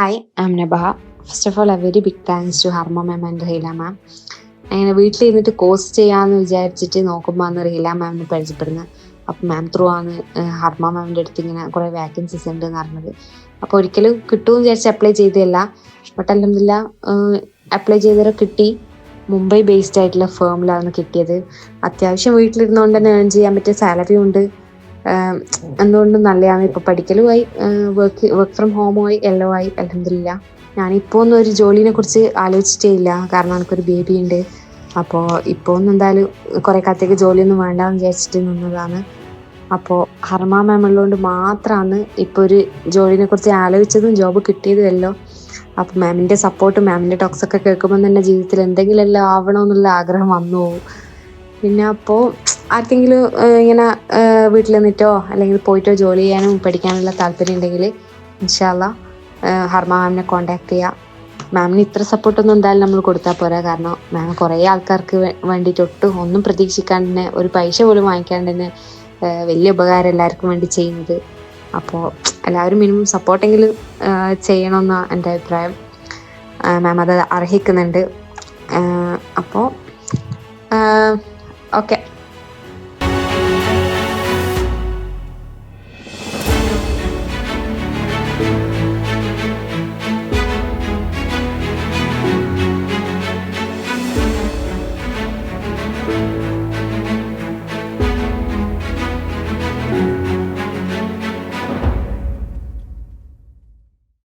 Hi, I'm Nabaha. First of all, a very big thanks to Harma ma'am and Rahila ma'am. അങ്ങനെ വീട്ടിലിരുന്നിട്ട് course ചെയ്യാമെന്ന് വിചാരിച്ചിട്ട് നോക്കുമ്പോൾ അന്ന് റീല മാമിനെ പരിചയപ്പെടുന്നത്. അപ്പം മാം ത്രൂ ആണ് ഹർമ മാമിൻ്റെ അടുത്ത് ഇങ്ങനെ കുറേ വാക്കൻസീസ് ഉണ്ട് എന്ന് പറഞ്ഞത്. അപ്പോൾ ഒരിക്കലും കിട്ടുമെന്ന് വിചാരിച്ച് അപ്ലൈ ചെയ്തതല്ല. ബട്ട് അൽഹംദുലില്ലാ അപ്ലൈ ചെയ്തവരെ കിട്ടി. മുംബൈ ബേസ്ഡ് ആയിട്ടുള്ള ഫേമിലാണ് കിട്ടിയത്. അത്യാവശ്യം വീട്ടിലിരുന്നുകൊണ്ട് തന്നെ ഏൺ ചെയ്യാൻ പറ്റിയ സാലറിയും ഉണ്ട്. എന്തുകൊണ്ടും നല്ലതാണ്. ഇപ്പോൾ പഠിക്കലുമായി വർക്ക് ഫ്രം ഹോമുമായി എല്ലാം ആയി അൽഹംദുലില്ലാ. ഞാനിപ്പോൾ ഒന്നും ഒരു ജോലിനെ കുറിച്ച് ആലോചിച്ചിട്ടേ ഇല്ല. കാരണം എനിക്കൊരു ബേബി ഉണ്ട്. അപ്പോൾ ഇപ്പോൾ ഒന്നും എന്തായാലും കുറേ കാലത്തേക്ക് ജോലിയൊന്നും വേണ്ടാന്ന് വിചാരിച്ചിട്ട് നിന്നതാണ്. അപ്പോൾ ഹർമ മാം ഉള്ളതുകൊണ്ട് മാത്രമാണ് ഇപ്പോൾ ഒരു ജോലിനെ കുറിച്ച് ആലോചിച്ചതും ജോബ് കിട്ടിയതും എല്ലാം. അപ്പോൾ മാമിൻ്റെ സപ്പോർട്ടും മാമിൻ്റെ ടോക്സൊക്കെ കേൾക്കുമ്പോൾ തന്നെ ജീവിതത്തിൽ എന്തെങ്കിലും എല്ലാം ആവണമെന്നുള്ള ആഗ്രഹം വന്നു പോകും. പിന്നെ അപ്പോൾ ആർക്കെങ്കിലും ഇങ്ങനെ വീട്ടിൽ നിന്നിട്ടോ അല്ലെങ്കിൽ പോയിട്ടോ ജോലി ചെയ്യാനും പഠിക്കാനുള്ള താല്പര്യം ഉണ്ടെങ്കിൽ ഇൻഷാ അല്ലാ ഹർമ മാമിനെ കോൺടാക്ട് ചെയ്യുക. മാമിന് ഇത്ര സപ്പോർട്ടൊന്നും എന്തായാലും നമ്മൾ കൊടുത്താൽ പോരാ. കാരണം മാം കുറേ ആൾക്കാർക്ക് വേണ്ടിയിട്ട് ഒന്നും പ്രതീക്ഷിക്കാണ്ട് തന്നെ ഒരു പൈസ പോലും വാങ്ങിക്കാണ്ട് തന്നെ വലിയ ഉപകാരം എല്ലാവർക്കും വേണ്ടി ചെയ്യുന്നത്. അപ്പോൾ എല്ലാവരും മിനിമം സപ്പോർട്ടെങ്കിലും ചെയ്യണമെന്നാണ് എൻ്റെ അഭിപ്രായം. മാം അത് അർഹിക്കുന്നുണ്ട്. അപ്പോൾ ഓക്കെ.